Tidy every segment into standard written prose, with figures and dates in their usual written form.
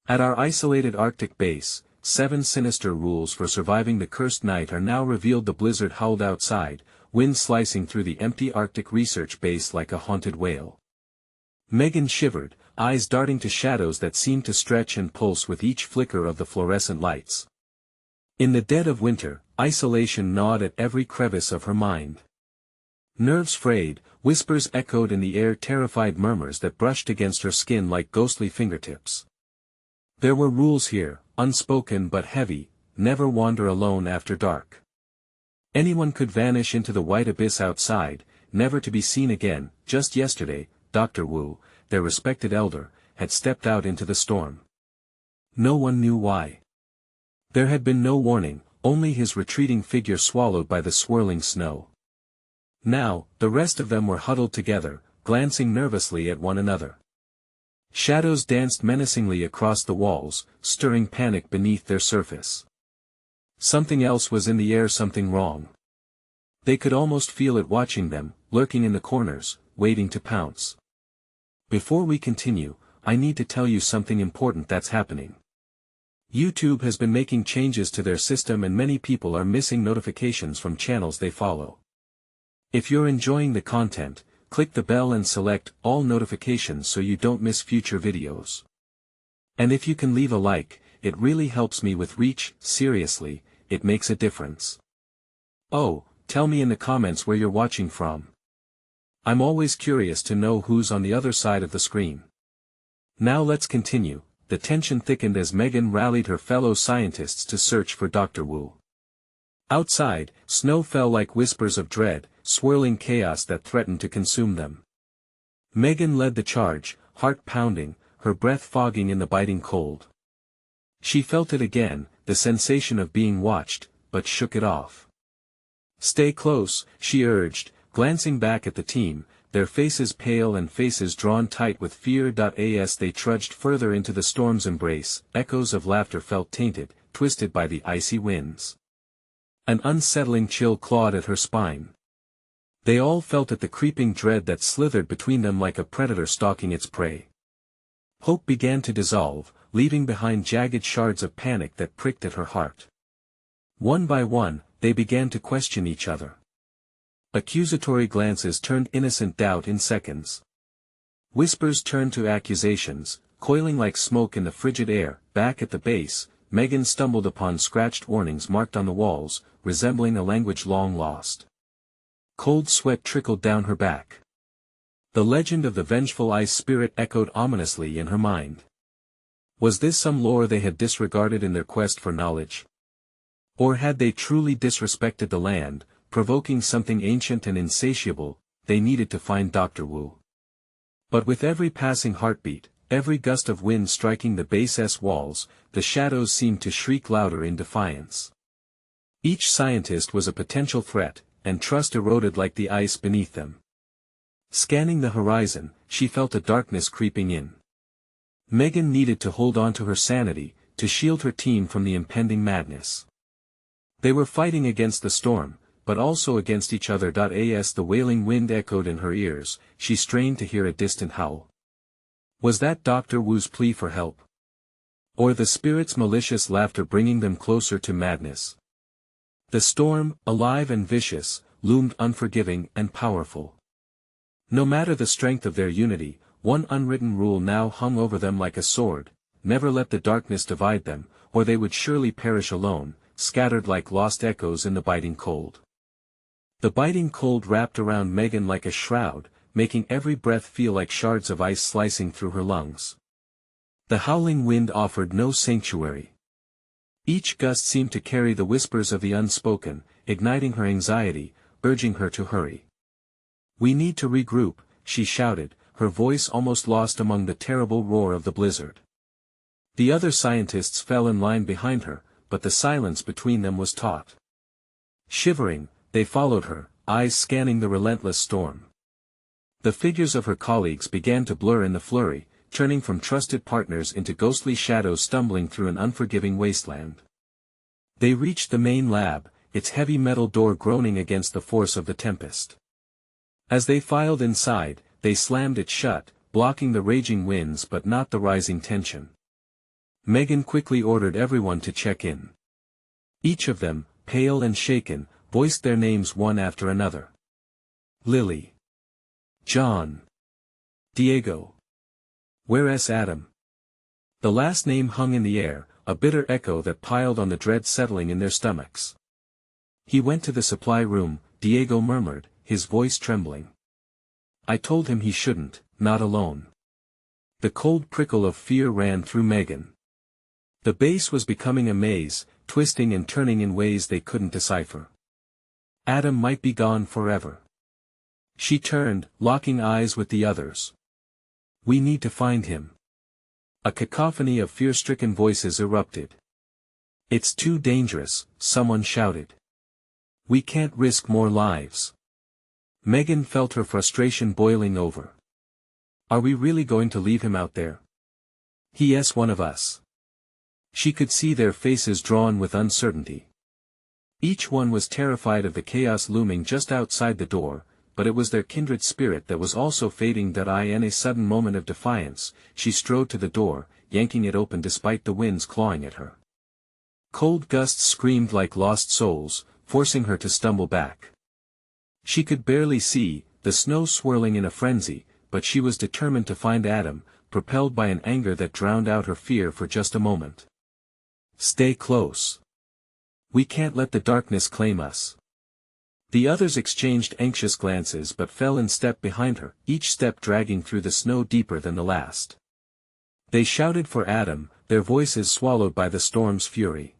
At our isolated Arctic base, 7 sinister rules for surviving the cursed night are now revealed. The blizzard howled outside, wind slicing through the empty Arctic research base like a haunted whale. Megan shivered, eyes darting to shadows that seemed to stretch and pulse with each flicker of the fluorescent lights. In the dead of winter, isolation gnawed at every crevice of her mind. Nerves frayed, whispers echoed in the air, terrified murmurs that brushed against her skin like ghostly fingertips. There were rules here, unspoken but heavy: never wander alone after dark. Anyone could vanish into the white abyss outside, never to be seen again. Just yesterday, Dr. Wu, their respected elder, had stepped out into the storm. No one knew why. There had been no warning, only his retreating figure swallowed by the swirling snow. Now, the rest of them were huddled together, glancing nervously at one another. Shadows danced menacingly across the walls, stirring panic beneath their surface. Something else was in the air, something wrong. They could almost feel it watching them, lurking in the corners, waiting to pounce. Before we continue, I need to tell you something important that's happening. YouTube has been making changes to their system and many people are missing notifications from channels they follow. If you're enjoying the content, click the bell and select all notifications so you don't miss future videos. And if you can leave a like, it really helps me with reach. Seriously, it makes a difference. Oh, tell me in the comments where you're watching from. I'm always curious to know who's on the other side of the screen. Now let's continue. The tension thickened as Megan rallied her fellow scientists to search for Dr. Wu. Outside, snow fell like whispers of dread, swirling chaos that threatened to consume them. Megan led the charge, heart pounding, her breath fogging in the biting cold. She felt it again, the sensation of being watched, but shook it off. Stay close, she urged, glancing back at the team, their faces pale and faces drawn tight with fear. As they trudged further into the storm's embrace, echoes of laughter felt tainted, twisted by the icy winds. An unsettling chill clawed at her spine. They all felt it, the creeping dread that slithered between them like a predator stalking its prey. Hope began to dissolve, leaving behind jagged shards of panic that pricked at her heart. One by one, they began to question each other. Accusatory glances turned innocent doubt in seconds. Whispers turned to accusations, coiling like smoke in the frigid air. Back at the base, Megan stumbled upon scratched warnings marked on the walls, resembling a language long lost. Cold sweat trickled down her back. The legend of the vengeful ice spirit echoed ominously in her mind. Was this some lore they had disregarded in their quest for knowledge? Or had they truly disrespected the land, provoking something ancient and insatiable? They needed to find Dr. Wu. But with every passing heartbeat, every gust of wind striking the base's walls, the shadows seemed to shriek louder in defiance. Each scientist was a potential threat, and trust eroded like the ice beneath them. Scanning the horizon, she felt a darkness creeping in. Megan needed to hold on to her sanity, to shield her team from the impending madness. They were fighting against the storm, but also against each other. As the wailing wind echoed in her ears, she strained to hear a distant howl. Was that Dr. Wu's plea for help? Or the spirit's malicious laughter bringing them closer to madness? The storm, alive and vicious, loomed unforgiving and powerful. No matter the strength of their unity, one unwritten rule now hung over them like a sword: never let the darkness divide them, or they would surely perish alone, scattered like lost echoes in the biting cold. The biting cold wrapped around Megan like a shroud, making every breath feel like shards of ice slicing through her lungs. The howling wind offered no sanctuary. Each gust seemed to carry the whispers of the unspoken, igniting her anxiety, urging her to hurry. "We need to regroup," she shouted, her voice almost lost among the terrible roar of the blizzard. The other scientists fell in line behind her, but the silence between them was taut. Shivering, they followed her, eyes scanning the relentless storm. The figures of her colleagues began to blur in the flurry, turning from trusted partners into ghostly shadows stumbling through an unforgiving wasteland. They reached the main lab, its heavy metal door groaning against the force of the tempest. As they filed inside, they slammed it shut, blocking the raging winds but not the rising tension. Megan quickly ordered everyone to check in. Each of them, pale and shaken, voiced their names one after another. Lily. John. Diego. Where's Adam? The last name hung in the air, a bitter echo that piled on the dread settling in their stomachs. He went to the supply room, Diego murmured, his voice trembling. I told him he shouldn't, not alone. The cold prickle of fear ran through Megan. The base was becoming a maze, twisting and turning in ways they couldn't decipher. Adam might be gone forever. She turned, locking eyes with the others. We need to find him. A cacophony of fear-stricken voices erupted. It's too dangerous, someone shouted. We can't risk more lives. Megan felt her frustration boiling over. Are we really going to leave him out there? He's one of us. She could see their faces drawn with uncertainty. Each one was terrified of the chaos looming just outside the door, but it was their kindred spirit that was also fading. In a sudden moment of defiance, she strode to the door, yanking it open despite the winds clawing at her. Cold gusts screamed like lost souls, forcing her to stumble back. She could barely see, the snow swirling in a frenzy, but she was determined to find Adam, propelled by an anger that drowned out her fear for just a moment. Stay close. We can't let the darkness claim us. The others exchanged anxious glances but fell in step behind her, each step dragging through the snow deeper than the last. They shouted for Adam, their voices swallowed by the storm's fury.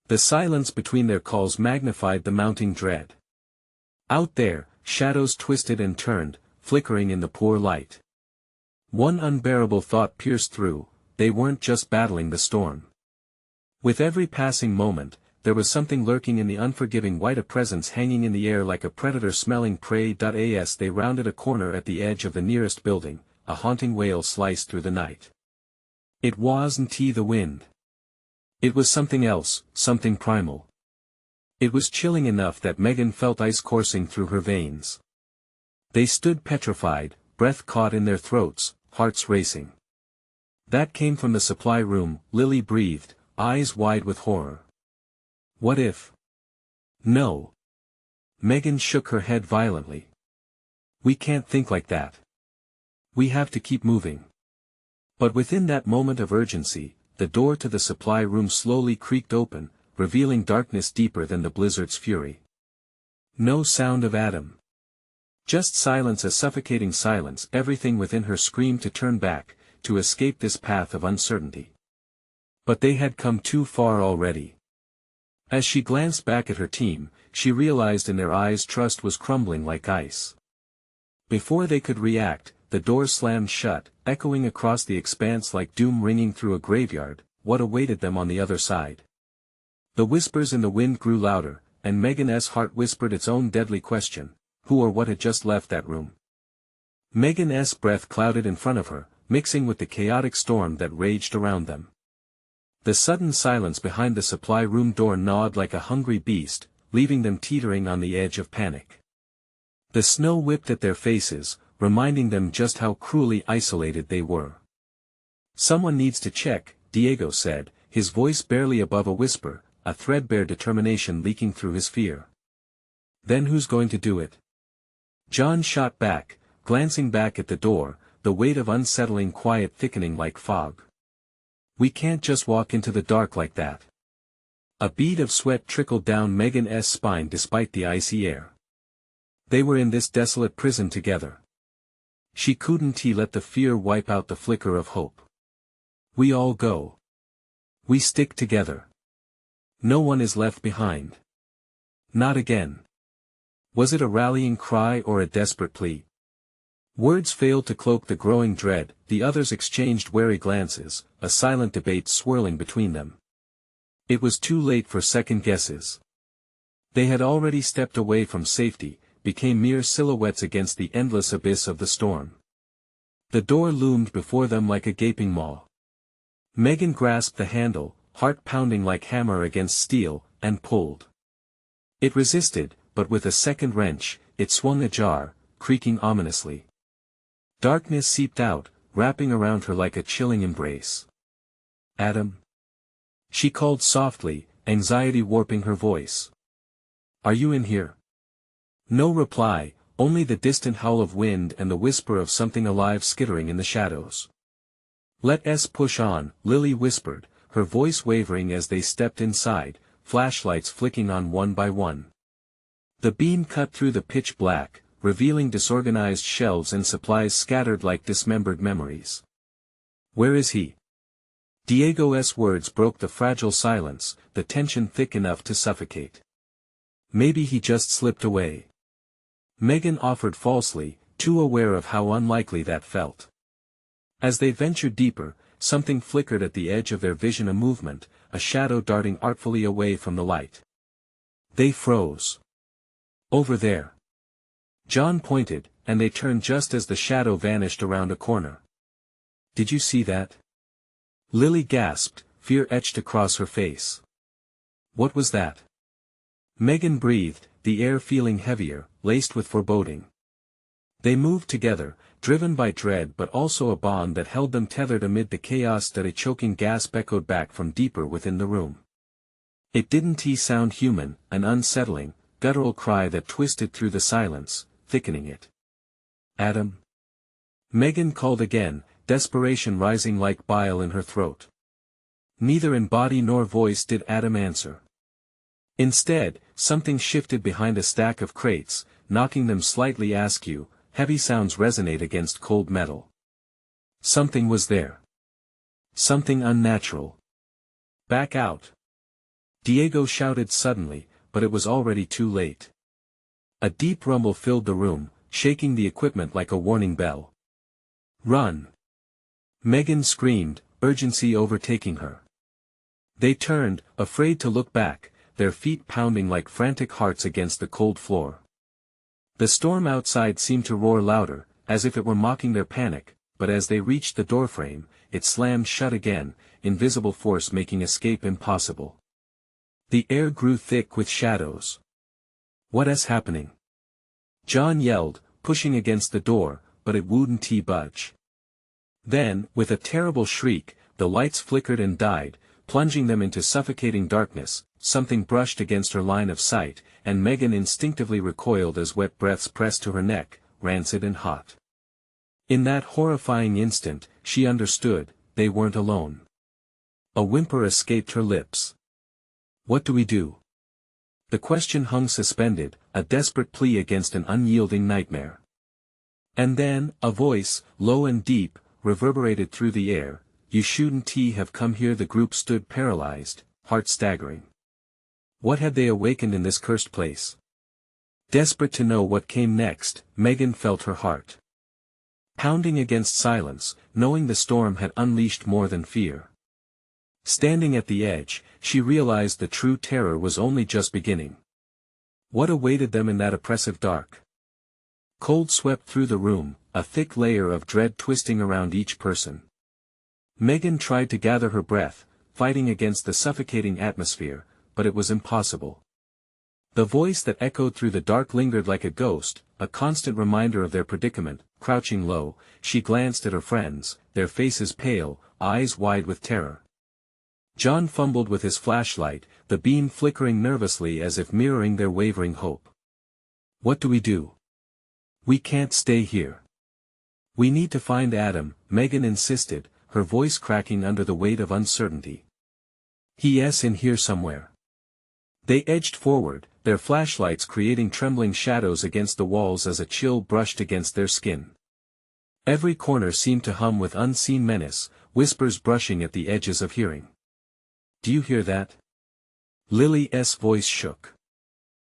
The silence between their calls magnified the mounting dread. Out there, shadows twisted and turned, flickering in the poor light. One unbearable thought pierced through, they weren't just battling the storm. With every passing moment, there was something lurking in the unforgiving white, a presence hanging in the air like a predator smelling prey. As they rounded a corner at the edge of the nearest building, a haunting wail sliced through the night. It wasn't the wind. It was something else, something primal. It was chilling enough that Megan felt ice coursing through her veins. They stood petrified, breath caught in their throats, hearts racing. That came from the supply room, Lily breathed, eyes wide with horror. What if? No. Megan shook her head violently. We can't think like that. We have to keep moving. But within that moment of urgency, the door to the supply room slowly creaked open, revealing darkness deeper than the blizzard's fury. No sound of Adam. Just silence, a suffocating silence. Everything within her screamed to turn back, to escape this path of uncertainty. But they had come too far already. As she glanced back at her team, she realized in their eyes trust was crumbling like ice. Before they could react, the door slammed shut, echoing across the expanse like doom ringing through a graveyard. What awaited them on the other side? The whispers in the wind grew louder, and Megan's heart whispered its own deadly question, who or what had just left that room? Megan's breath clouded in front of her, mixing with the chaotic storm that raged around them. The sudden silence behind the supply room door gnawed like a hungry beast, leaving them teetering on the edge of panic. The snow whipped at their faces, reminding them just how cruelly isolated they were. Someone needs to check, Diego said, his voice barely above a whisper, a threadbare determination leaking through his fear. Then who's going to do it? John shot back, glancing back at the door, the weight of unsettling quiet thickening like fog. We can't just walk into the dark like that. A bead of sweat trickled down Megan's spine despite the icy air. They were in this desolate prison together. She couldn't let the fear wipe out the flicker of hope. We all go. We stick together. No one is left behind. Not again. Was it a rallying cry or a desperate plea? Words failed to cloak the growing dread. The others exchanged wary glances, a silent debate swirling between them. It was too late for second guesses. They had already stepped away from safety, became mere silhouettes against the endless abyss of the storm. The door loomed before them like a gaping maw. Megan grasped the handle, heart pounding like hammer against steel, and pulled. It resisted, but with a second wrench, it swung ajar, creaking ominously. Darkness seeped out, wrapping around her like a chilling embrace. Adam? She called softly, anxiety warping her voice. Are you in here? No reply, only the distant howl of wind and the whisper of something alive skittering in the shadows. Let us push on, Lily whispered, her voice wavering as they stepped inside, flashlights flicking on one by one. The beam cut through the pitch black, revealing disorganized shelves and supplies scattered like dismembered memories. Where is he? Diego's words broke the fragile silence, the tension thick enough to suffocate. Maybe he just slipped away. Megan offered falsely, too aware of how unlikely that felt. As they ventured deeper, something flickered at the edge of their vision, a movement, a shadow darting artfully away from the light. They froze. Over there. John pointed, and they turned just as the shadow vanished around a corner. Did you see that? Lily gasped, fear etched across her face. What was that? Megan breathed, the air feeling heavier, laced with foreboding. They moved together, driven by dread but also a bond that held them tethered amid the chaos that a choking gasp echoed back from deeper within the room. It didn't sound human, an unsettling, guttural cry that twisted through the silence, thickening it. Adam? Megan called again, desperation rising like bile in her throat. Neither in body nor voice did Adam answer. Instead, something shifted behind a stack of crates, knocking them slightly askew, heavy sounds resonate against cold metal. Something was there. Something unnatural. Back out. Diego shouted suddenly, but it was already too late. A deep rumble filled the room, shaking the equipment like a warning bell. Run! Megan screamed, urgency overtaking her. They turned, afraid to look back, their feet pounding like frantic hearts against the cold floor. The storm outside seemed to roar louder, as if it were mocking their panic, but as they reached the doorframe, it slammed shut again, invisible force making escape impossible. The air grew thick with shadows. What is happening? John yelled, pushing against the door, but it wouldn't budge. Then, with a terrible shriek, the lights flickered and died, plunging them into suffocating darkness. Something brushed against her line of sight, and Megan instinctively recoiled as wet breaths pressed to her neck, rancid and hot. In that horrifying instant, she understood, they weren't alone. A whimper escaped her lips. What do we do? The question hung suspended, a desperate plea against an unyielding nightmare. And then, a voice, low and deep, reverberated through the air. You shouldn't have come here. The group stood paralyzed, heart staggering. What had they awakened in this cursed place? Desperate to know what came next, Megan felt her heart pounding against silence, knowing the storm had unleashed more than fear. Standing at the edge, she realized the true terror was only just beginning. What awaited them in that oppressive dark? Cold swept through the room, a thick layer of dread twisting around each person. Megan tried to gather her breath, fighting against the suffocating atmosphere, but it was impossible. The voice that echoed through the dark lingered like a ghost, a constant reminder of their predicament. Crouching low, she glanced at her friends, their faces pale, eyes wide with terror. John fumbled with his flashlight, the beam flickering nervously as if mirroring their wavering hope. What do we do? We can't stay here. We need to find Adam, Megan insisted, her voice cracking under the weight of uncertainty. He's in here somewhere. They edged forward, their flashlights creating trembling shadows against the walls as a chill brushed against their skin. Every corner seemed to hum with unseen menace, whispers brushing at the edges of hearing. Do you hear that? Lily's voice shook.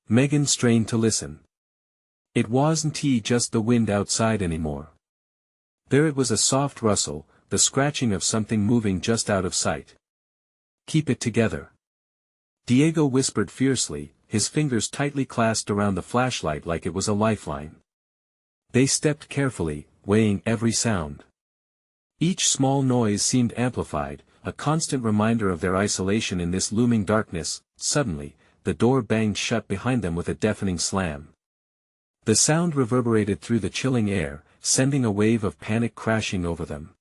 Megan strained to listen. It wasn't just the wind outside anymore. There it was, a soft rustle, the scratching of something moving just out of sight. Keep it together. Diego whispered fiercely, his fingers tightly clasped around the flashlight like it was a lifeline. They stepped carefully, weighing every sound. Each small noise seemed amplified, a constant reminder of their isolation in this looming darkness. Suddenly, the door banged shut behind them with a deafening slam. The sound reverberated through the chilling air, sending a wave of panic crashing over them.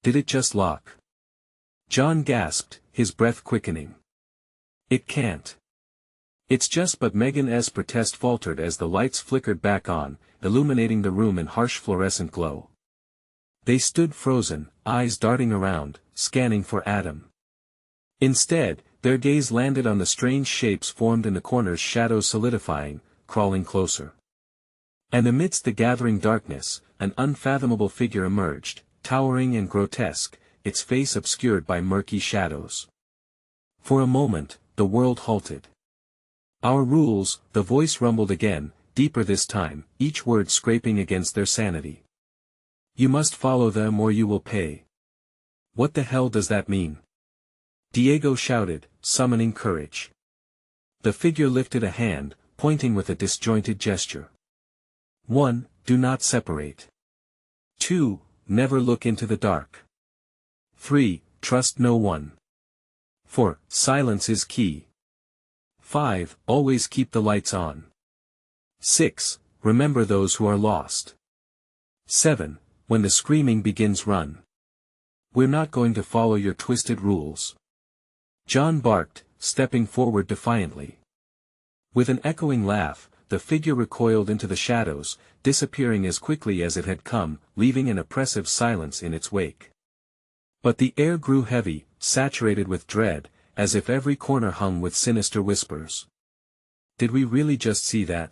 Did it just lock? John gasped, his breath quickening. It can't. It's just but Megan's protest faltered as the lights flickered back on, illuminating the room in harsh fluorescent glow. They stood frozen, eyes darting around, scanning for Adam. Instead, their gaze landed on the strange shapes formed in the corners, shadows solidifying, crawling closer. And amidst the gathering darkness, an unfathomable figure emerged, towering and grotesque, its face obscured by murky shadows. For a moment, the world halted. Our rules, the voice rumbled again, deeper this time, each word scraping against their sanity. You must follow them or you will pay. What the hell does that mean? Diego shouted, summoning courage. The figure lifted a hand, pointing with a disjointed gesture. 1. Do not separate. 2. Never look into the dark. 3. Trust no one. 4. Silence is key. 5. Always keep the lights on. 6. Remember those who are lost. 7. When the screaming begins, run. We're not going to follow your twisted rules. John barked, stepping forward defiantly. With an echoing laugh, the figure recoiled into the shadows, disappearing as quickly as it had come, leaving an oppressive silence in its wake. But the air grew heavy, saturated with dread, as if every corner hung with sinister whispers. Did we really just see that?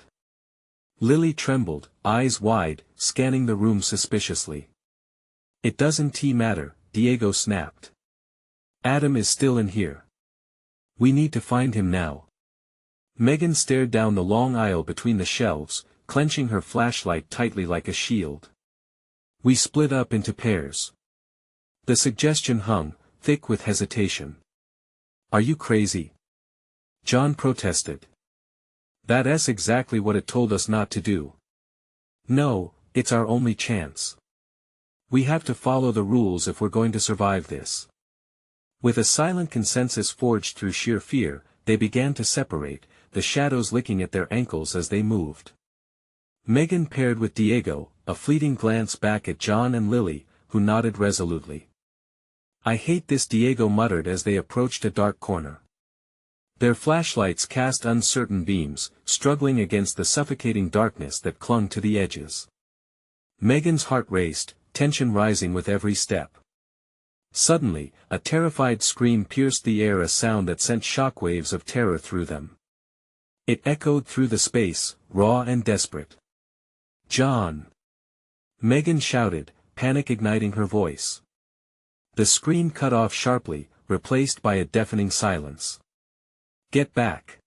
Lily trembled, eyes wide, scanning the room suspiciously. It doesn't matter, Diego snapped. Adam is still in here. We need to find him now. Megan stared down the long aisle between the shelves, clenching her flashlight tightly like a shield. We split up into pairs. The suggestion hung, thick with hesitation. Are you crazy? John protested. That's exactly what it told us not to do. No, it's our only chance. We have to follow the rules if we're going to survive this. With a silent consensus forged through sheer fear, they began to separate, the shadows licking at their ankles as they moved. Megan paired with Diego, a fleeting glance back at John and Lily, who nodded resolutely. I hate this, Diego muttered as they approached a dark corner. Their flashlights cast uncertain beams, struggling against the suffocating darkness that clung to the edges. Megan's heart raced, tension rising with every step. Suddenly, a terrified scream pierced the air, a sound that sent shockwaves of terror through them. It echoed through the space, raw and desperate. John! Megan shouted, panic igniting her voice. The scream cut off sharply, replaced by a deafening silence. Get back!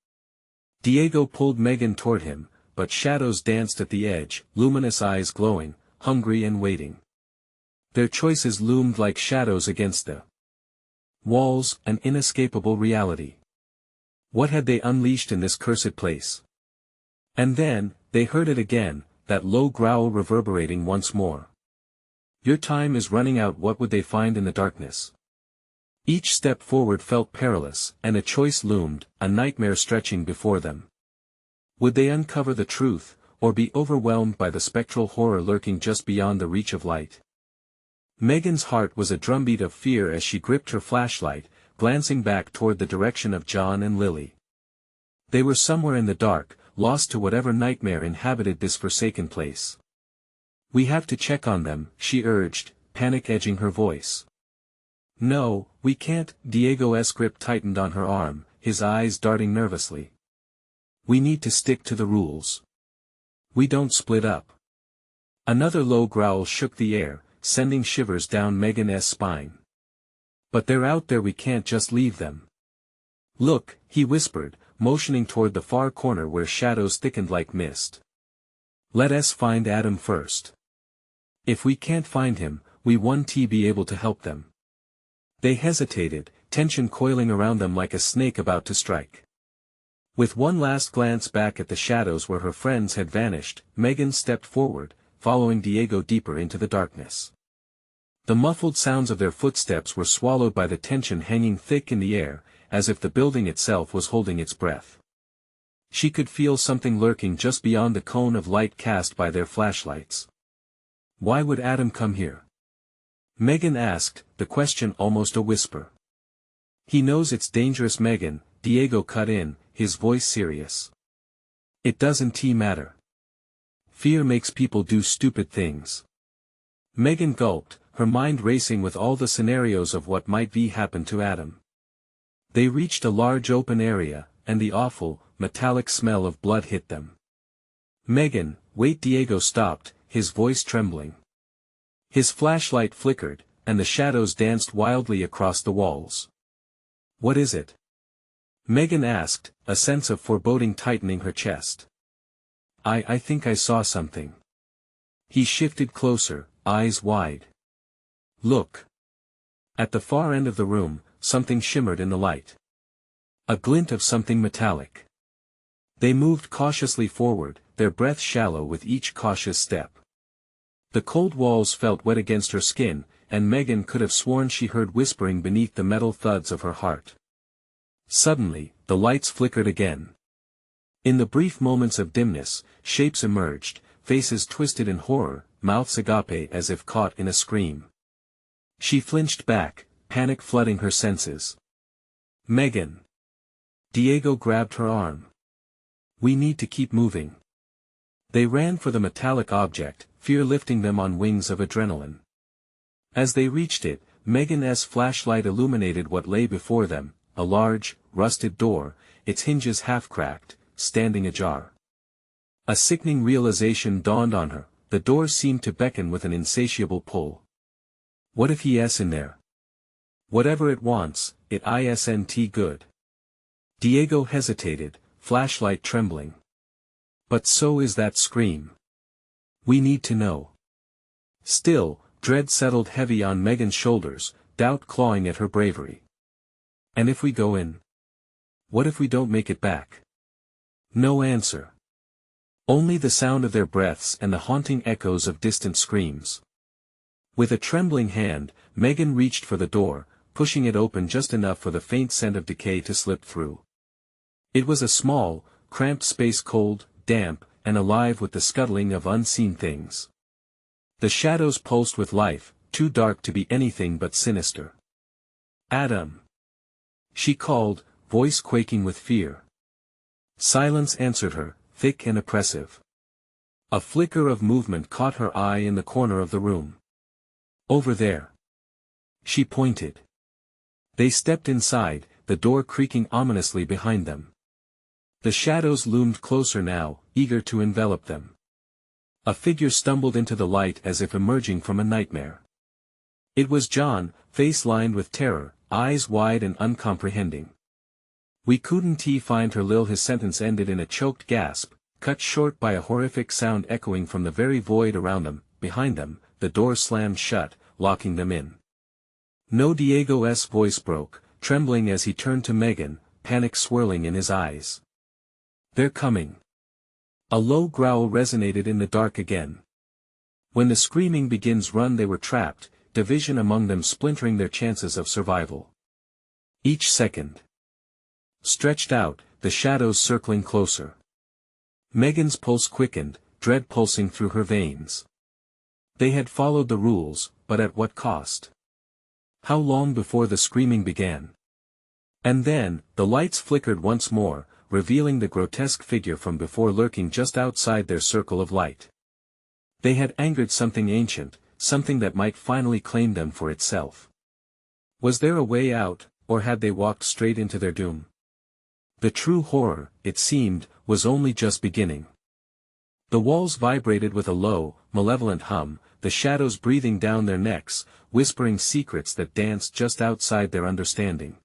Diego pulled Megan toward him, but shadows danced at the edge, luminous eyes glowing, hungry and waiting. Their choices loomed like shadows against the walls, an inescapable reality. What had they unleashed in this cursed place? And then, they heard it again, that low growl reverberating once more. Your time is running out. What would they find in the darkness? Each step forward felt perilous, and a choice loomed, a nightmare stretching before them. Would they uncover the truth, or be overwhelmed by the spectral horror lurking just beyond the reach of light? Megan's heart was a drumbeat of fear as she gripped her flashlight, glancing back toward the direction of John and Lily. They were somewhere in the dark, lost to whatever nightmare inhabited this forsaken place. We have to check on them, she urged, panic edging her voice. No, we can't. Diego's grip tightened on her arm, his eyes darting nervously. We need to stick to the rules. We don't split up. Another low growl shook the air, sending shivers down Megan's spine. But they're out there, we can't just leave them. Look, he whispered, motioning toward the far corner where shadows thickened like mist. Let us find Adam first. If we can't find him, we won't be able to help them. They hesitated, tension coiling around them like a snake about to strike. With one last glance back at the shadows where her friends had vanished, Megan stepped forward, following Diego deeper into the darkness. The muffled sounds of their footsteps were swallowed by the tension hanging thick in the air, as if the building itself was holding its breath. She could feel something lurking just beyond the cone of light cast by their flashlights. Why would Adam come here? Megan asked, the question almost a whisper. He knows it's dangerous, Megan, Diego cut in, his voice serious. It doesn't matter. Fear makes people do stupid things. Megan gulped, her mind racing with all the scenarios of what might happen to Adam. They reached a large open area, and the awful, metallic smell of blood hit them. Megan, wait! Diego stopped, his voice trembling. His flashlight flickered, and the shadows danced wildly across the walls. What is it? Megan asked, a sense of foreboding tightening her chest. I think I saw something. He shifted closer, eyes wide. Look. At the far end of the room, something shimmered in the light. A glint of something metallic. They moved cautiously forward, their breath shallow with each cautious step. The cold walls felt wet against her skin, and Megan could have sworn she heard whispering beneath the metal thuds of her heart. Suddenly, the lights flickered again. In the brief moments of dimness, shapes emerged, faces twisted in horror, mouths agape as if caught in a scream. She flinched back, panic flooding her senses. Megan. Diego grabbed her arm. We need to keep moving. They ran for the metallic object, fear lifting them on wings of adrenaline. As they reached it, Megan's flashlight illuminated what lay before them, a large, rusted door, its hinges half-cracked, standing ajar. A sickening realization dawned on her, the door seemed to beckon with an insatiable pull. What if he is in there? Whatever it wants, it isn't good. Diego hesitated, flashlight trembling. But so is that scream. We need to know. Still, dread settled heavy on Megan's shoulders, doubt clawing at her bravery. And if we go in? What if we don't make it back? No answer. Only the sound of their breaths and the haunting echoes of distant screams. With a trembling hand, Megan reached for the door, pushing it open just enough for the faint scent of decay to slip through. It was a small, cramped space, cold, damp, and alive with the scuttling of unseen things. The shadows pulsed with life, too dark to be anything but sinister. Adam! She called, voice quaking with fear. Silence answered her, thick and oppressive. A flicker of movement caught her eye in the corner of the room. Over there. She pointed. They stepped inside, the door creaking ominously behind them. The shadows loomed closer now, eager to envelop them. A figure stumbled into the light as if emerging from a nightmare. It was John, face lined with terror, eyes wide and uncomprehending. We couldn't find her Lil. His sentence ended in a choked gasp, cut short by a horrific sound echoing from the very void around them. Behind them, the door slammed shut, locking them in. No, Diego's voice broke, trembling as he turned to Megan, panic swirling in his eyes. They're coming. A low growl resonated in the dark again. When the screaming begins, run. They were trapped, division among them splintering their chances of survival. Each second stretched out, the shadows circling closer. Megan's pulse quickened, dread pulsing through her veins. They had followed the rules, but at what cost? How long before the screaming began? And then, the lights flickered once more, revealing the grotesque figure from before lurking just outside their circle of light. They had angered something ancient, something that might finally claim them for itself. Was there a way out, or had they walked straight into their doom? The true horror, it seemed, was only just beginning. The walls vibrated with a low, malevolent hum, the shadows breathing down their necks, whispering secrets that danced just outside their understanding.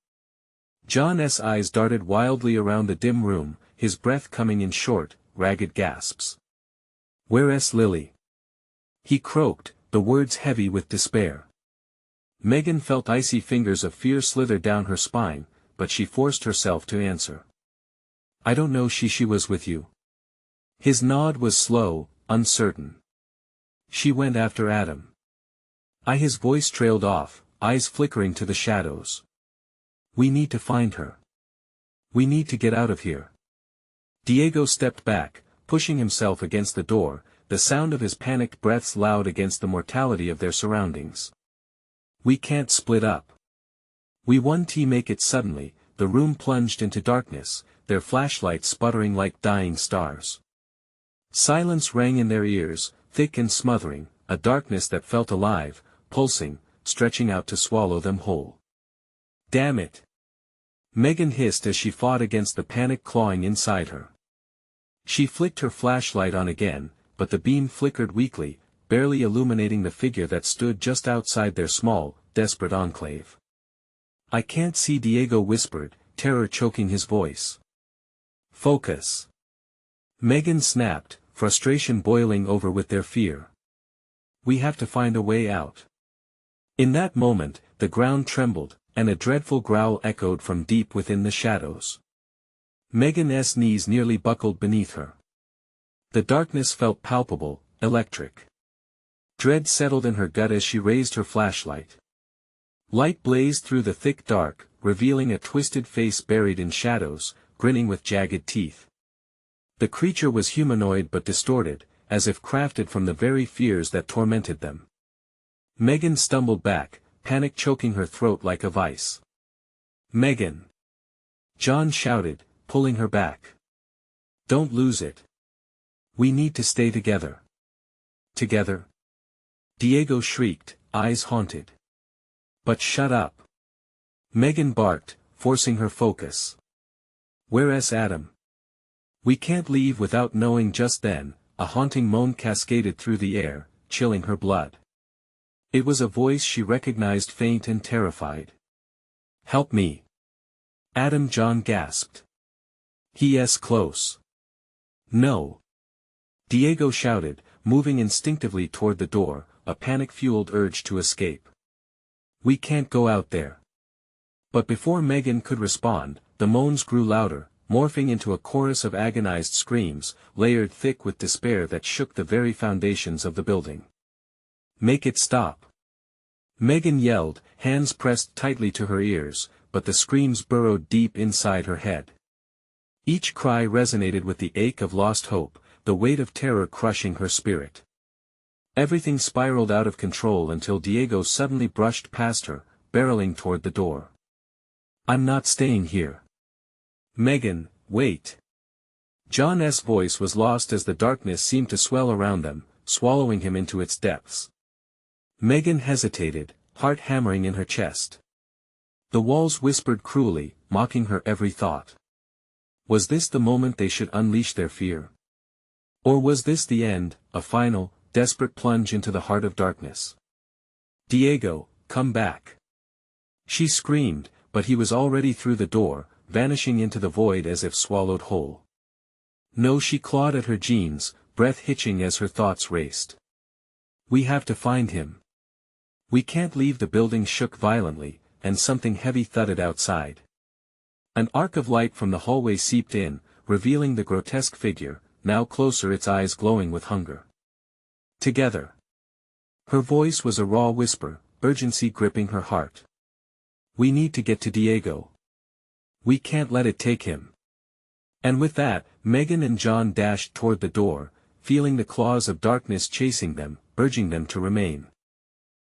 John's eyes darted wildly around the dim room, his breath coming in short, ragged gasps. Where's Lily? He croaked, the words heavy with despair. Megan felt icy fingers of fear slither down her spine, but she forced herself to answer. I don't know. She was with you. His nod was slow, uncertain. She went after Adam. His voice trailed off, eyes flickering to the shadows. We need to find her. We need to get out of here. Diego stepped back, pushing himself against the door, the sound of his panicked breaths loud against the mortality of their surroundings. We can't split up. We won. Make it. Suddenly, the room plunged into darkness, their flashlights sputtering like dying stars. Silence rang in their ears, thick and smothering, a darkness that felt alive, pulsing, stretching out to swallow them whole. Damn it! Megan hissed as she fought against the panic clawing inside her. She flicked her flashlight on again, but the beam flickered weakly, barely illuminating the figure that stood just outside their small, desperate enclave. "I can't see," Diego whispered, terror choking his voice. "Focus." Megan snapped, frustration boiling over with their fear. "We have to find a way out." In that moment, the ground trembled, and a dreadful growl echoed from deep within the shadows. Megan's knees nearly buckled beneath her. The darkness felt palpable, electric. Dread settled in her gut as she raised her flashlight. Light blazed through the thick dark, revealing a twisted face buried in shadows, grinning with jagged teeth. The creature was humanoid but distorted, as if crafted from the very fears that tormented them. Megan stumbled back, panic choking her throat like a vice. "Megan!" John shouted, pulling her back. "Don't lose it. We need to stay together." "Together?" Diego shrieked, eyes haunted. "But shut up!" Megan barked, forcing her focus. "Where's Adam?" "We can't leave without knowing." Just then, a haunting moan cascaded through the air, chilling her blood. It was a voice she recognized, faint and terrified. "Help me!" "Adam!" John gasped. "He's close." "No!" Diego shouted, moving instinctively toward the door, a panic-fueled urge to escape. "We can't go out there." But before Megan could respond, the moans grew louder, morphing into a chorus of agonized screams, layered thick with despair that shook the very foundations of the building. "Make it stop!" Megan yelled, hands pressed tightly to her ears, but the screams burrowed deep inside her head. Each cry resonated with the ache of lost hope, the weight of terror crushing her spirit. Everything spiraled out of control until Diego suddenly brushed past her, barreling toward the door. "I'm not staying here." "Megan, wait." John's voice was lost as the darkness seemed to swell around them, swallowing him into its depths. Megan hesitated, heart hammering in her chest. The walls whispered cruelly, mocking her every thought. Was this the moment they should unleash their fear? Or was this the end, a final, desperate plunge into the heart of darkness? "Diego, come back!" She screamed, but he was already through the door, vanishing into the void as if swallowed whole. "No!" She clawed at her jeans, breath hitching as her thoughts raced. "We have to find him. We can't leave." The building shook violently, and something heavy thudded outside. An arc of light from the hallway seeped in, revealing the grotesque figure, now closer, its eyes glowing with hunger. "Together." Her voice was a raw whisper, urgency gripping her heart. "We need to get to Diego. We can't let it take him." And with that, Megan and John dashed toward the door, feeling the claws of darkness chasing them, urging them to remain.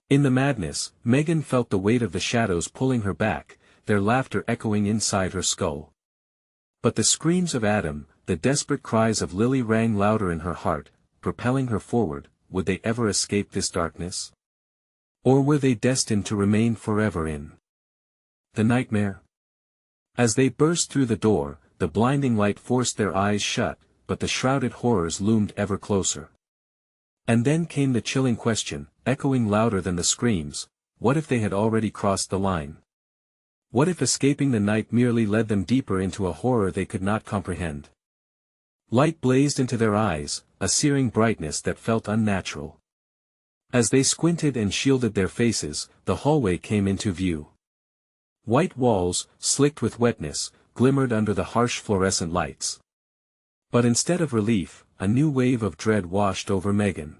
In the madness, Megan felt the weight of the shadows pulling her back, their laughter echoing inside her skull. But the screams of Adam, the desperate cries of Lily rang louder in her heart, propelling her forward. Would they ever escape this darkness? Or were they destined to remain forever in the nightmare? As they burst through the door, the blinding light forced their eyes shut, but the shrouded horrors loomed ever closer. And then came the chilling question, echoing louder than the screams: what if they had already crossed the line? What if escaping the night merely led them deeper into a horror they could not comprehend? Light blazed into their eyes, a searing brightness that felt unnatural. As they squinted and shielded their faces, the hallway came into view. White walls, slicked with wetness, glimmered under the harsh fluorescent lights. But instead of relief, a new wave of dread washed over Megan.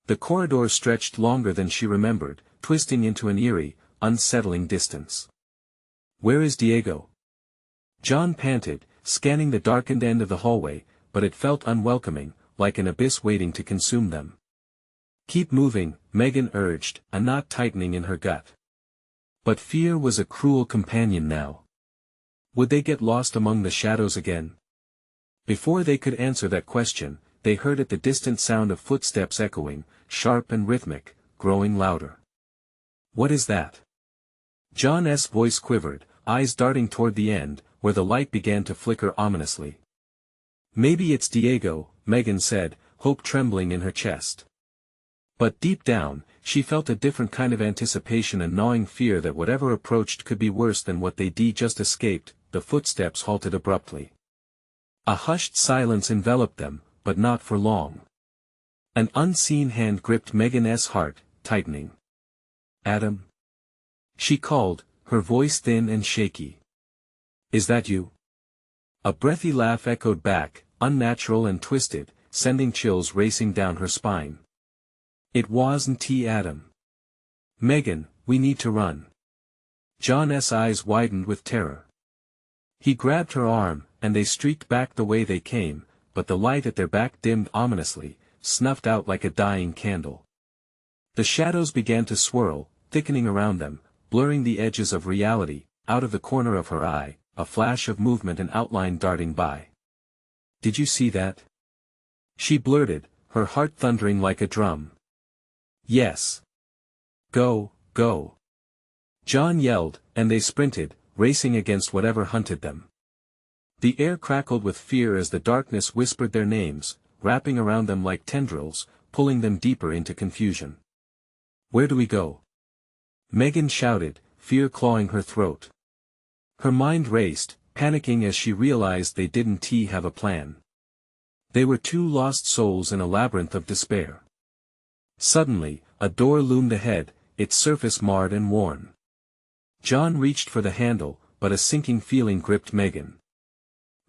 The corridor stretched longer than she remembered, twisting into an eerie, unsettling distance. "Where is Diego?" John panted, scanning the darkened end of the hallway, but it felt unwelcoming, like an abyss waiting to consume them. "Keep moving," Megan urged, a knot tightening in her gut. But fear was a cruel companion now. Would they get lost among the shadows again? Before they could answer that question, they heard the distant sound of footsteps echoing, sharp and rhythmic, growing louder. What is that? John's voice quivered, eyes darting toward the end, where the light began to flicker ominously. Maybe it's Diego, Megan said, hope trembling in her chest. But deep down, she felt a different kind of anticipation and gnawing fear that whatever approached could be worse than what they just escaped. The footsteps halted abruptly. A hushed silence enveloped them, but not for long. An unseen hand gripped Megan's heart, tightening. Adam? She called, her voice thin and shaky. Is that you? A breathy laugh echoed back, unnatural and twisted, sending chills racing down her spine. It wasn't Adam. Megan, we need to run. John's eyes widened with terror. He grabbed her arm, and they streaked back the way they came, but the light at their back dimmed ominously, snuffed out like a dying candle. The shadows began to swirl, thickening around them, blurring the edges of reality. Out of the corner of her eye, a flash of movement and outline darting by. Did you see that? She blurted, her heart thundering like a drum. Yes. Go, go. John yelled, and they sprinted, racing against whatever hunted them. The air crackled with fear as the darkness whispered their names, wrapping around them like tendrils, pulling them deeper into confusion. Where do we go? Megan shouted, fear clawing her throat. Her mind raced, panicking as she realized they didn't have a plan. They were two lost souls in a labyrinth of despair. Suddenly, a door loomed ahead, its surface marred and worn. John reached for the handle, but a sinking feeling gripped Megan.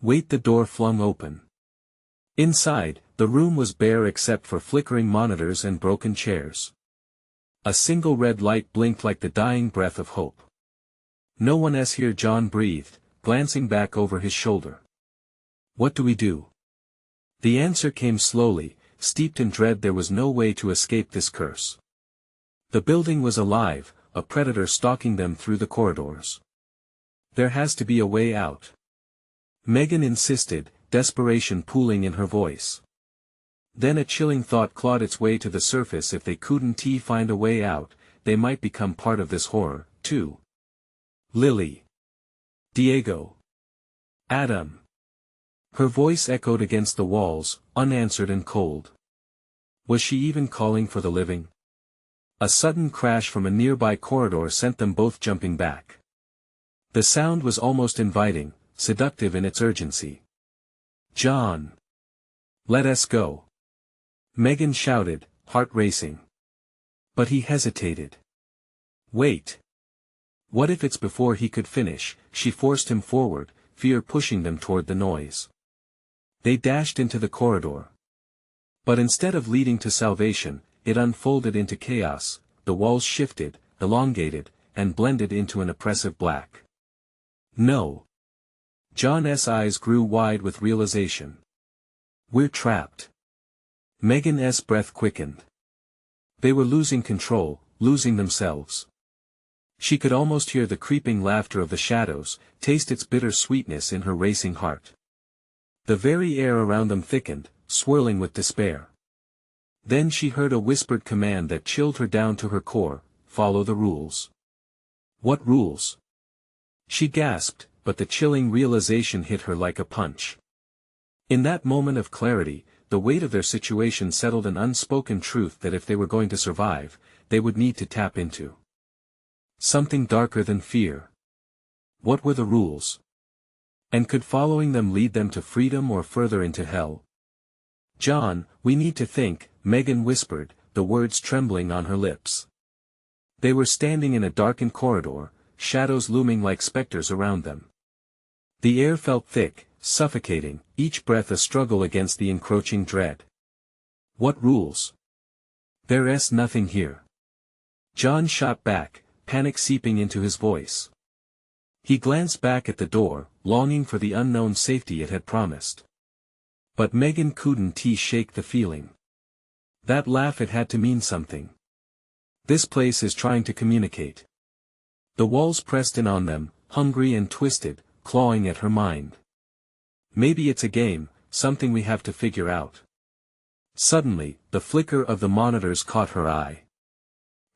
Wait! The door flung open. Inside, the room was bare except for flickering monitors and broken chairs. A single red light blinked like the dying breath of hope. No one's here, John breathed, glancing back over his shoulder. What do we do? The answer came slowly, steeped in dread. There was no way to escape this curse. The building was alive, a predator stalking them through the corridors. There has to be a way out. Megan insisted, desperation pooling in her voice. Then a chilling thought clawed its way to the surface. If they couldn't find a way out, they might become part of this horror, too. Lily. Diego. Adam. Her voice echoed against the walls, unanswered and cold. Was she even calling for the living? A sudden crash from a nearby corridor sent them both jumping back. The sound was almost inviting, seductive in its urgency. John. Let us go. Megan shouted, heart racing. But he hesitated. Wait. What if it's before he could finish? She forced him forward, fear pushing them toward the noise. They dashed into the corridor. But instead of leading to salvation, it unfolded into chaos. The walls shifted, elongated, and blended into an oppressive black. No. John's eyes grew wide with realization. We're trapped. Megan's breath quickened. They were losing control, losing themselves. She could almost hear the creeping laughter of the shadows, taste its bitter sweetness in her racing heart. The very air around them thickened, swirling with despair. Then she heard a whispered command that chilled her down to her core, follow the rules. What rules? She gasped, but the chilling realization hit her like a punch. In that moment of clarity, the weight of their situation settled, an unspoken truth that if they were going to survive, they would need to tap into something darker than fear. What were the rules? And could following them lead them to freedom or further into hell? John, we need to think, Megan whispered, the words trembling on her lips. They were standing in a darkened corridor, shadows looming like specters around them. The air felt thick, suffocating, each breath a struggle against the encroaching dread. What rules? There's nothing here. John shot back, panic seeping into his voice. He glanced back at the door, longing for the unknown safety it had promised. But Megan couldn't shake the feeling. That laugh, it had to mean something. This place is trying to communicate. The walls pressed in on them, hungry and twisted, clawing at her mind. Maybe it's a game, something we have to figure out. Suddenly, the flicker of the monitors caught her eye.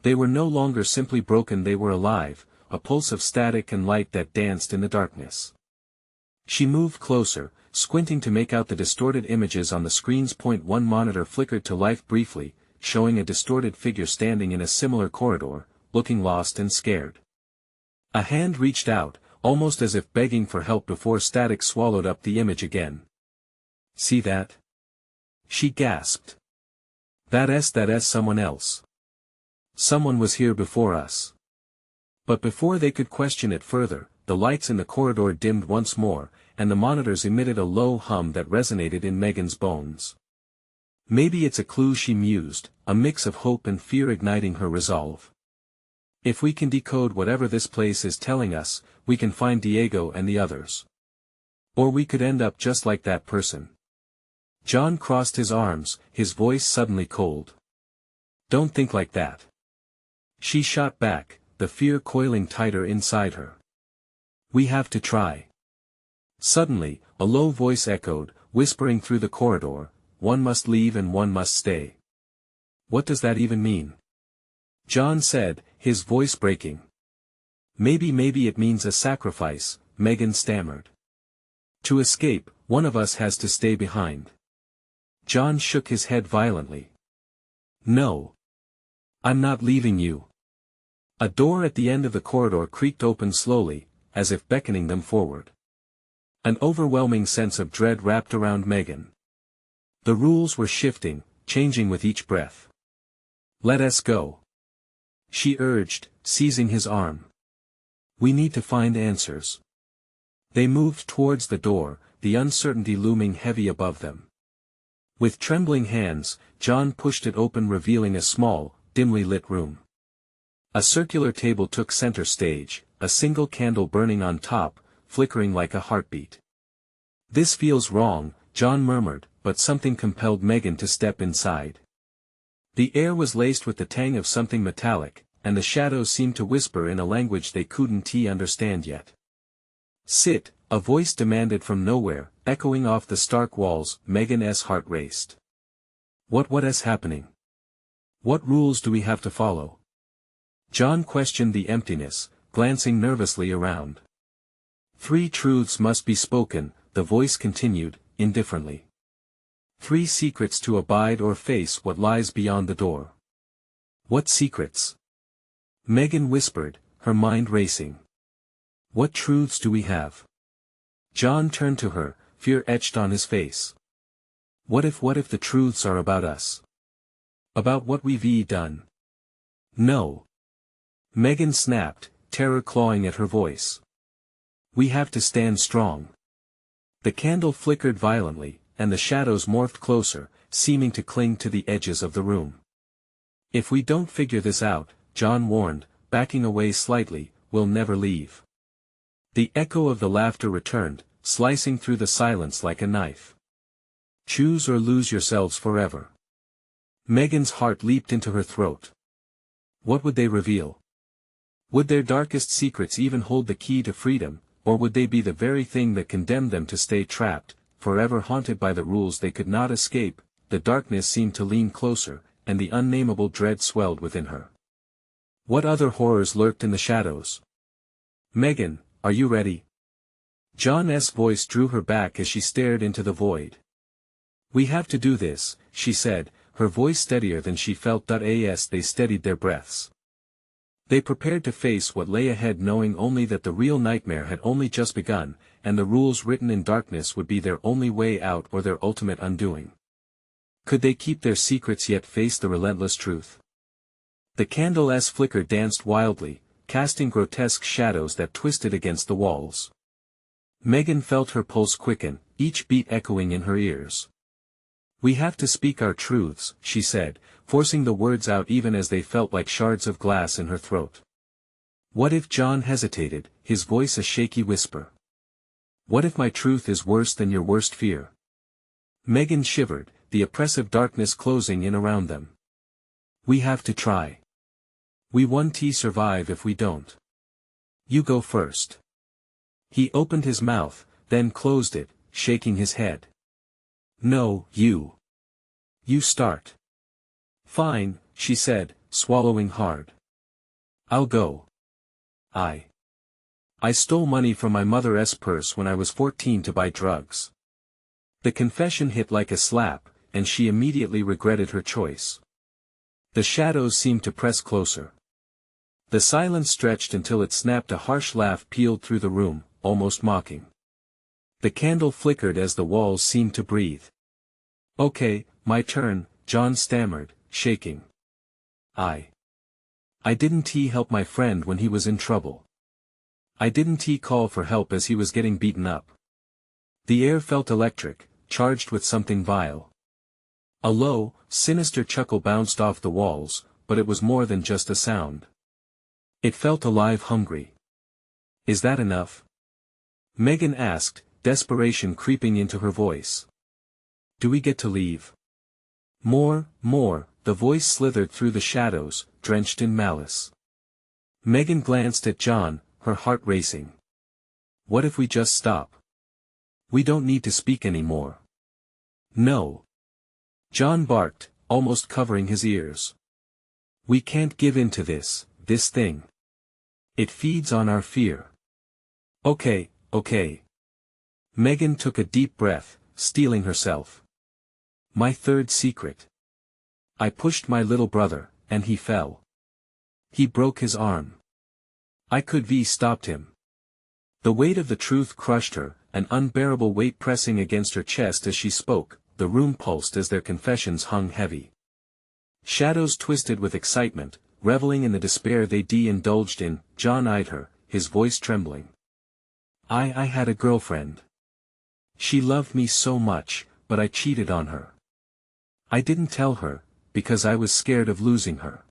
They were no longer simply broken, they were alive, a pulse of static and light that danced in the darkness. She moved closer, squinting to make out the distorted images on the screen's. One monitor flickered to life briefly, showing a distorted figure standing in a similar corridor, looking lost and scared. A hand reached out, almost as if begging for help before static swallowed up the image again. "See that?" she gasped. That's someone else. Someone was here before us." But before they could question it further, the lights in the corridor dimmed once more, and the monitors emitted a low hum that resonated in Megan's bones. Maybe it's a clue, she mused, a mix of hope and fear igniting her resolve. If we can decode whatever this place is telling us, we can find Diego and the others. Or we could end up just like that person. John crossed his arms, his voice suddenly cold. "Don't think like that." She shot back, the fear coiling tighter inside her. "We have to try." Suddenly, a low voice echoed, whispering through the corridor, "One must leave and one must stay." "What does that even mean?" John said, his voice breaking. Maybe it means a sacrifice," Megan stammered. "To escape, one of us has to stay behind." John shook his head violently. "No. I'm not leaving you." A door at the end of the corridor creaked open slowly, as if beckoning them forward. An overwhelming sense of dread wrapped around Megan. The rules were shifting, changing with each breath. "Let us go," she urged, seizing his arm. "We need to find answers." They moved towards the door, the uncertainty looming heavy above them. With trembling hands, John pushed it open, revealing a small, dimly lit room. A circular table took center stage, a single candle burning on top, flickering like a heartbeat. "This feels wrong," John murmured, but something compelled Megan to step inside. The air was laced with the tang of something metallic, and the shadows seemed to whisper in a language they couldn't understand yet. "Sit," a voice demanded from nowhere, echoing off the stark walls. Megan's heart raced. What is happening? What rules do we have to follow?" John questioned the emptiness, glancing nervously around. "3 truths must be spoken," the voice continued, indifferently. 3 secrets to abide or face what lies beyond the door." "What secrets?" Megan whispered, her mind racing. "What truths do we have?" John turned to her, fear etched on his face. What if the truths are about us? About what we've done?" "No." Megan snapped, terror clawing at her voice. "We have to stand strong." The candle flickered violently, and the shadows morphed closer, seeming to cling to the edges of the room. "If we don't figure this out," John warned, backing away slightly, "we'll never leave." The echo of the laughter returned, slicing through the silence like a knife. "Choose or lose yourselves forever." Megan's heart leaped into her throat. What would they reveal? Would their darkest secrets even hold the key to freedom, or would they be the very thing that condemned them to stay trapped, forever haunted by the rules they could not escape? The darkness seemed to lean closer, and the unnameable dread swelled within her. What other horrors lurked in the shadows? "Megan, are you ready?" John's voice drew her back as she stared into the void. "We have to do this," she said, her voice steadier than she felt. As they steadied their breaths, they prepared to face what lay ahead, knowing only that the real nightmare had only just begun, and the rules written in darkness would be their only way out or their ultimate undoing. Could they keep their secrets yet face the relentless truth? The candle's flicker danced wildly, casting grotesque shadows that twisted against the walls. Megan felt her pulse quicken, each beat echoing in her ears. "We have to speak our truths," she said, forcing the words out even as they felt like shards of glass in her throat. "What if?" John hesitated, his voice a shaky whisper. "What if my truth is worse than your worst fear?" Megan shivered, the oppressive darkness closing in around them. "We have to try. We won't survive if we don't." You go first. He opened his mouth, then closed it, shaking his head. No, you. You start. Fine, she said, swallowing hard. I'll go. I stole money from my mother's purse when I was 14 to buy drugs. The confession hit like a slap, and she immediately regretted her choice. The shadows seemed to press closer. The silence stretched until it snapped. A harsh laugh pealed through the room, almost mocking. The candle flickered as the walls seemed to breathe. Okay, my turn, John stammered, shaking. I didn't help my friend when he was in trouble. I didn't call for help as he was getting beaten up. The air felt electric, charged with something vile. A low, sinister chuckle bounced off the walls, but it was more than just a sound. It felt alive, hungry. Is that enough? Megan asked, desperation creeping into her voice. Do we get to leave? More, the voice slithered through the shadows, drenched in malice. Megan glanced at John, her heart racing. What if we just stop? We don't need to speak anymore. No. John barked, almost covering his ears. We can't give in to this thing. It feeds on our fear. Okay. Megan took a deep breath, steeling herself. My third secret. I pushed my little brother, and he fell. He broke his arm. I could have stopped him. The weight of the truth crushed her, an unbearable weight pressing against her chest as she spoke. The room pulsed as their confessions hung heavy. Shadows twisted with excitement, reveling in the despair they indulged in. John eyed her, his voice trembling. I had a girlfriend. She loved me so much, but I cheated on her. I didn't tell her, because I was scared of losing her.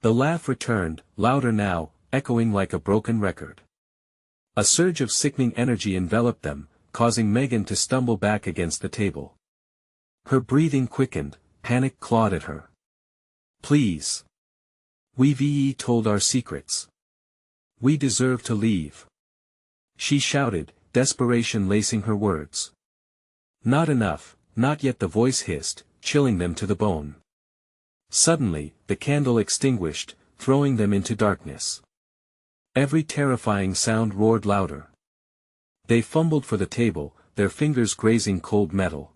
The laugh returned, louder now, echoing like a broken record. A surge of sickening energy enveloped them, causing Megan to stumble back against the table. Her breathing quickened, panic clawed at her. Please. We've told our secrets. We deserve to leave. She shouted, desperation lacing her words. Not enough, not yet, the voice hissed, chilling them to the bone. Suddenly, the candle extinguished, throwing them into darkness. Every terrifying sound roared louder. They fumbled for the table, their fingers grazing cold metal.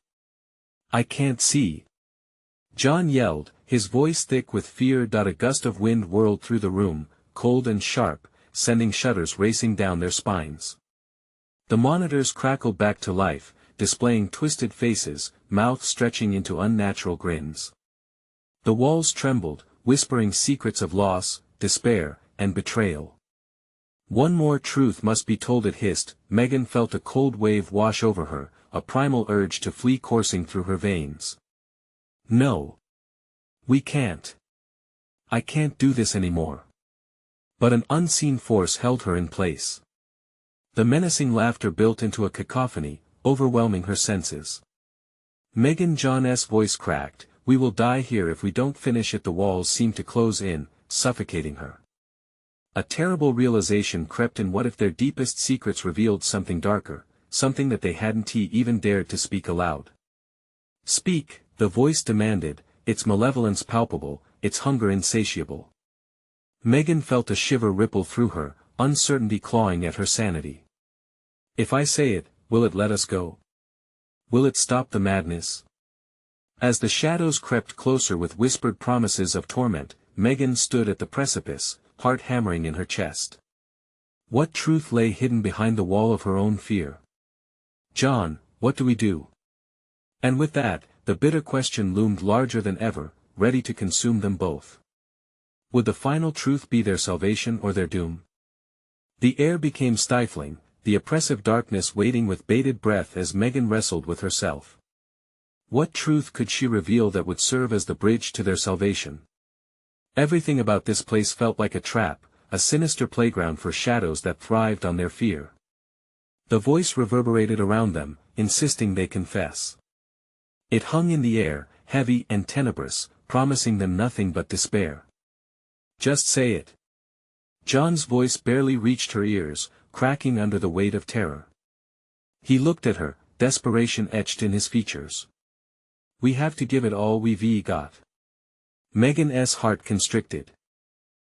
I can't see. John yelled, his voice thick with fear. A gust of wind whirled through the room, cold and sharp, sending shudders racing down their spines. The monitors crackled back to life, displaying twisted faces, mouths stretching into unnatural grins. The walls trembled, whispering secrets of loss, despair, and betrayal. One more truth must be told, it hissed. Megan felt a cold wave wash over her, a primal urge to flee coursing through her veins. No. We can't. I can't do this anymore. But an unseen force held her in place. The menacing laughter built into a cacophony, overwhelming her senses. John's voice cracked, we will die here if we don't finish it. The walls seemed to close in, suffocating her. A terrible realization crept in. What if their deepest secrets revealed something darker, something that they hadn't even dared to speak aloud? Speak, the voice demanded, its malevolence palpable, its hunger insatiable. Megan felt a shiver ripple through her, uncertainty clawing at her sanity. If I say it, will it let us go? Will it stop the madness? As the shadows crept closer with whispered promises of torment, Megan stood at the precipice, heart hammering in her chest. What truth lay hidden behind the wall of her own fear? John, what do we do? And with that, the bitter question loomed larger than ever, ready to consume them both. Would the final truth be their salvation or their doom? The air became stifling, the oppressive darkness waiting with bated breath as Megan wrestled with herself. What truth could she reveal that would serve as the bridge to their salvation? Everything about this place felt like a trap, a sinister playground for shadows that thrived on their fear. The voice reverberated around them, insisting they confess. It hung in the air, heavy and tenebrous, promising them nothing but despair. Just say it. John's voice barely reached her ears, cracking under the weight of terror. He looked at her, desperation etched in his features. We have to give it all we've got. Megan's heart constricted.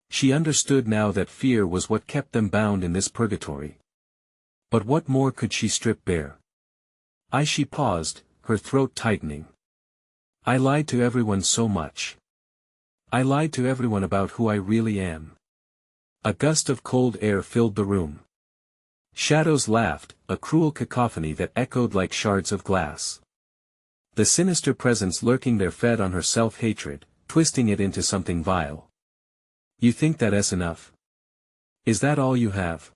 She understood now that fear was what kept them bound in this purgatory. But what more could she strip bare? She paused, her throat tightening. I lied to everyone so much. I lied to everyone about who I really am. A gust of cold air filled the room. Shadows laughed, a cruel cacophony that echoed like shards of glass. The sinister presence lurking there fed on her self-hatred, twisting it into something vile. You think that's enough? Is that all you have?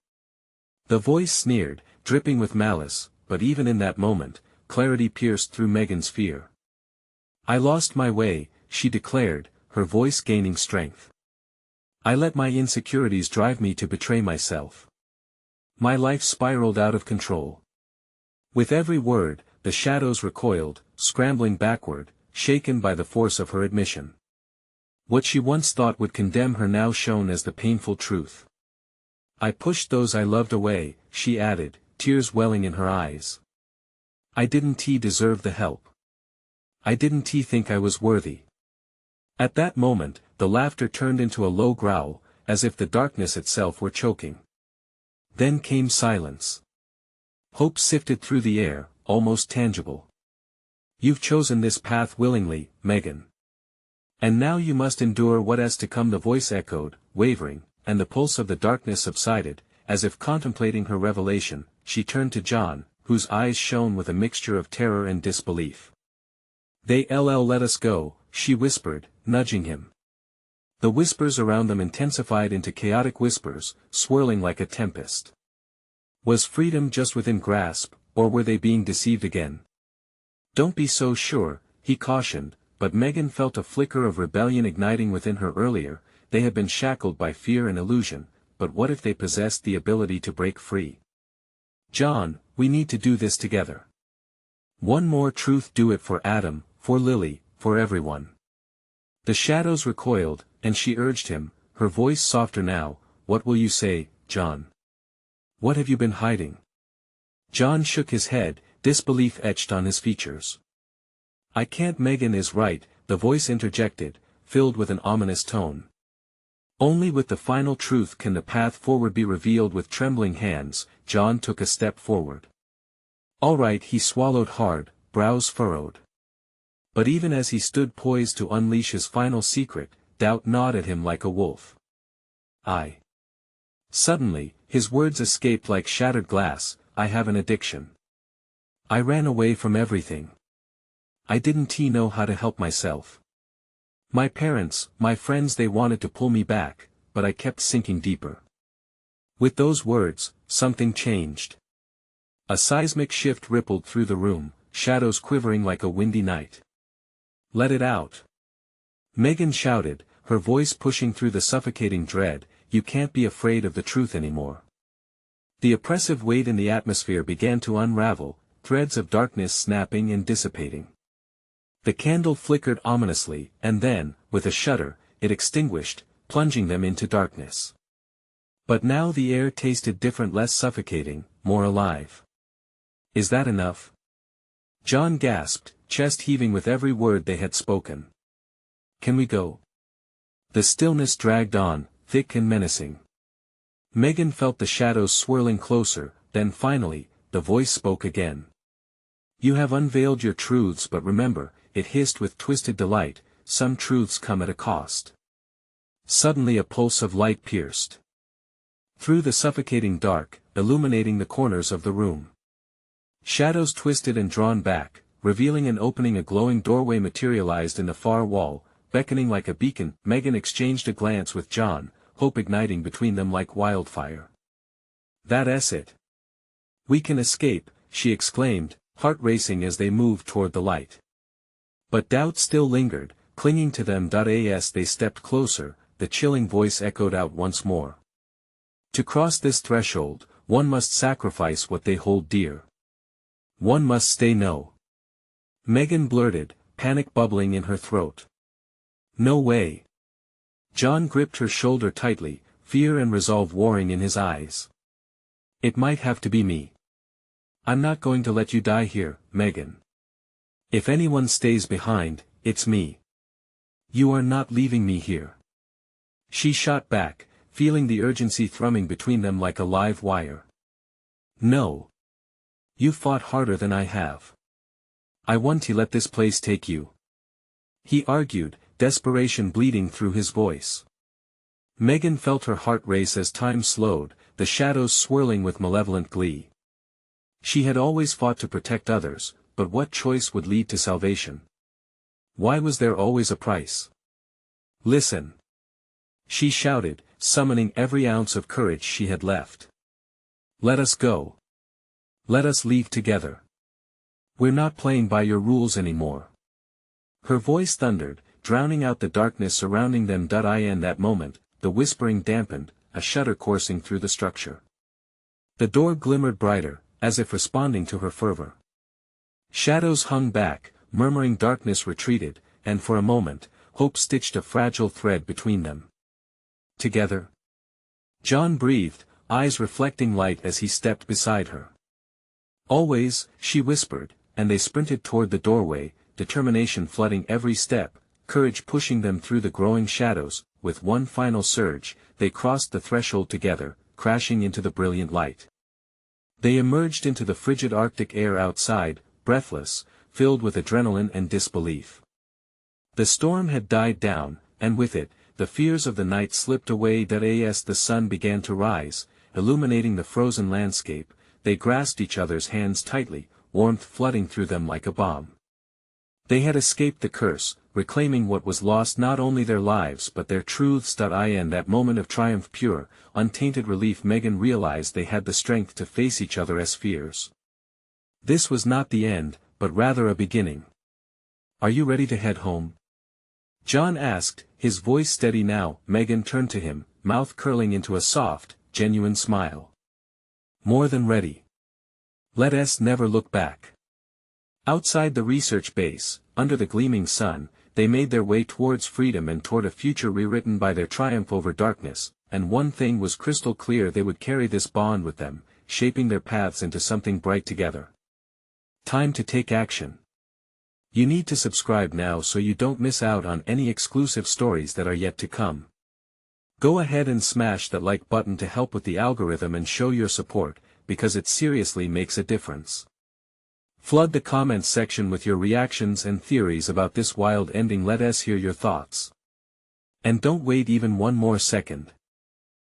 The voice sneered, dripping with malice, but even in that moment, clarity pierced through Megan's fear. I lost my way, she declared, her voice gaining strength. I let my insecurities drive me to betray myself. My life spiraled out of control. With every word, the shadows recoiled, scrambling backward, shaken by the force of her admission. What she once thought would condemn her now shone as the painful truth. I pushed those I loved away, she added, tears welling in her eyes. I didn't deserve the help. I didn't think I was worthy. At that moment, the laughter turned into a low growl, as if the darkness itself were choking. Then came silence. Hope sifted through the air, almost tangible. You've chosen this path willingly, Megan. And now you must endure what has to come, the voice echoed, wavering, and the pulse of the darkness subsided, as if contemplating her revelation. She turned to John, whose eyes shone with a mixture of terror and disbelief. They'll let us go, she whispered, nudging him. The whispers around them intensified into chaotic whispers, swirling like a tempest. Was freedom just within grasp, or were they being deceived again? Don't be so sure, he cautioned, but Megan felt a flicker of rebellion igniting within her earlier. They had been shackled by fear and illusion, but what if they possessed the ability to break free? John, we need to do this together. One more truth, do it for Adam, for Lily, for everyone. The shadows recoiled, and she urged him, her voice softer now. What will you say, John? What have you been hiding? John shook his head, disbelief etched on his features. I can't. Megan is right, the voice interjected, filled with an ominous tone. Only with the final truth can the path forward be revealed. With trembling hands, John took a step forward. All right, he swallowed hard, brows furrowed. But even as he stood poised to unleash his final secret, doubt gnawed at him like a wolf. Suddenly, his words escaped like shattered glass. I have an addiction. I ran away from everything. I didn't know how to help myself. My parents, my friends, they wanted to pull me back, but I kept sinking deeper. With those words, something changed. A seismic shift rippled through the room, shadows quivering like a windy night. Let it out. Megan shouted, her voice pushing through the suffocating dread. You can't be afraid of the truth anymore. The oppressive weight in the atmosphere began to unravel, threads of darkness snapping and dissipating. The candle flickered ominously, and then, with a shudder, it extinguished, plunging them into darkness. But now the air tasted different, less suffocating, more alive. Is that enough? John gasped, chest heaving with every word they had spoken. Can we go? The stillness dragged on, thick and menacing. Megan felt the shadows swirling closer, then finally, the voice spoke again. You have unveiled your truths, but remember, it hissed with twisted delight, some truths come at a cost. Suddenly a pulse of light pierced through the suffocating dark, illuminating the corners of the room. Shadows twisted and drawn back, revealing an opening. A glowing doorway materialized in the far wall, beckoning like a beacon. Megan exchanged a glance with John, hope igniting between them like wildfire. That's it. We can escape, she exclaimed, heart racing as they moved toward the light. But doubt still lingered, clinging to them. As they stepped closer, the chilling voice echoed out once more. To cross this threshold, one must sacrifice what they hold dear. One must stay. No. Megan blurted, panic bubbling in her throat. No way. John gripped her shoulder tightly, fear and resolve warring in his eyes. It might have to be me. I'm not going to let you die here, Megan. If anyone stays behind, it's me. You are not leaving me here. She shot back, feeling the urgency thrumming between them like a live wire. No. You fought harder than I have. I want to let this place take you. He argued, desperation bleeding through his voice. Megan felt her heart race as time slowed, the shadows swirling with malevolent glee. She had always fought to protect others, but what choice would lead to salvation? Why was there always a price? Listen. She shouted, summoning every ounce of courage she had left. Let us go. Let us leave together. We're not playing by your rules anymore. Her voice thundered, drowning out the darkness surrounding them. In that moment, the whispering dampened, a shudder coursing through the structure. The door glimmered brighter, as if responding to her fervor. Shadows hung back, murmuring darkness retreated, and for a moment, hope stitched a fragile thread between them. Together? John breathed, eyes reflecting light as he stepped beside her. Always, she whispered, and they sprinted toward the doorway, determination flooding every step, courage pushing them through the growing shadows. With one final surge, they crossed the threshold together, crashing into the brilliant light. They emerged into the frigid Arctic air outside, breathless, filled with adrenaline and disbelief. The storm had died down, and with it, the fears of the night slipped away. As the sun began to rise, illuminating the frozen landscape, they grasped each other's hands tightly, warmth flooding through them like a balm. They had escaped the curse, reclaiming what was lost, not only their lives but their truths. In that moment of triumph, pure, untainted relief, Megan realized they had the strength to face each other as fears. This was not the end, but rather a beginning. Are you ready to head home? John asked, his voice steady now. Megan turned to him, mouth curling into a soft, genuine smile. More than ready. Let us never look back. Outside the research base, under the gleaming sun, they made their way towards freedom and toward a future rewritten by their triumph over darkness, and one thing was crystal clear: they would carry this bond with them, shaping their paths into something bright together. Time to take action. You need to subscribe now so you don't miss out on any exclusive stories that are yet to come. Go ahead and smash that like button to help with the algorithm and show your support, because it seriously makes a difference. Flood the comments section with your reactions and theories about this wild ending. Let us hear your thoughts. And don't wait even one more second.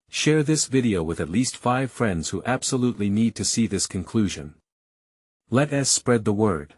Share this video with at least 5 friends who absolutely need to see this conclusion. Let us spread the word.